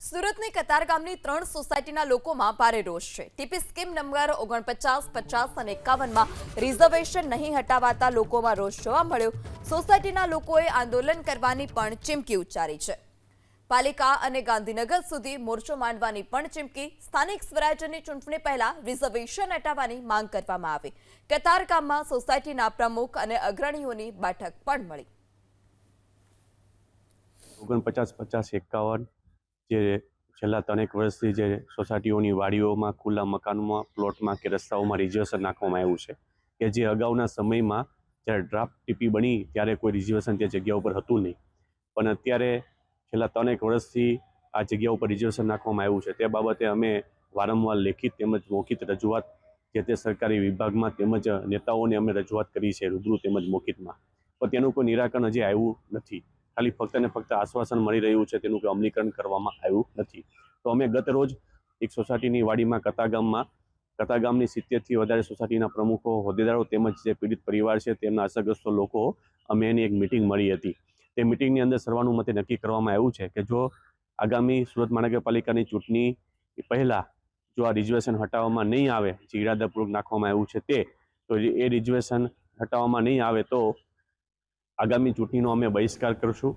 સુરતની કતારગામની 3 સોસાયટીના લોકોમાં ભારે રોષ છે। ટીપી સ્કીમ નંબર 49, 50 અને 51માં રિઝર્વેશન નહીં હટાવાતા લોકોમાં રોષ જોવા મળ્યો। સોસાયટીના લોકોએ આંદોલન કરવાની પણ ચીમકી ઉચ્ચારી છે। પાલિકા અને ગાંધીનગર સુધી મોરચો માંડવાની પણ ચીમકી। સ્થાનિક સ્વરાજ્યની ચૂંટણી પહેલા રિઝર્વેશન હટાવવાની માંગ કરવામાં આવી। કતારગામમાં સોસાયટીના પ્રમુખ અને અગ્રણીઓની બેઠક પણ મળી। 49, 50, 51 જે છેલ્લા 3 વર્ષથી જે સોસાયટીઓની વાડીઓમાં, ખુલ્લા મકાનોમાં, પ્લોટમાં કે રસ્તાઓમાં રિઝર્વેશન નાખવામાં આવ્યું છે કે જે અગાઉના સમયમાં જ્યારે ડ્રાફ્ટ ટીપી બની ત્યારે કોઈ રિઝર્વેશન તે જગ્યા ઉપર હતું નહીં, પણ અત્યારે છેલ્લા 3 વર્ષથી આ જગ્યા ઉપર રિઝર્વેશન નાખવામાં આવ્યું છે। તે બાબતે અમે વારંવાર લેખિત તેમજ મૌખિક રજૂઆત જે તે સરકારી વિભાગમાં તેમજ નેતાઓને અમે રજૂઆત કરી છે, રૂબરૂ તેમજ મૌખિકમાં, પણ તેનું કોઈ નિરાકરણ હજી આવ્યું નથી। ખાલી ફક્ત ને ફક્ત આશ્વાસન મળી રહ્યું છે, તેનું કોઈ અમલીકરણ કરવામાં આવ્યું નથી। તો અમે ગત રોજ એક સોસાયટીની વાડીમાં કતારગામની 70થી વધારે સોસાયટીના પ્રમુખો, હોદ્દેદારો તેમજ જે પીડિત પરિવાર છે તેમના અસરગ્રસ્ત લોકો અમે એની એક મિટિંગ મળી હતી। તે મિટિંગની અંદર સર્વાનુમતે નક્કી કરવામાં આવ્યું છે કે જો આગામી સુરત મહાનગરપાલિકાની ચૂંટણી પહેલાં જો આ રિઝર્વેશન હટાવવામાં નહીં આવે, જે ઇરાદાપૂર્વક નાખવામાં આવ્યું છે તો એ રિઝર્વેશન હટાવવામાં નહીં આવે તો આગામી ચૂંટણીનો અમે બહિષ્કાર કરશું।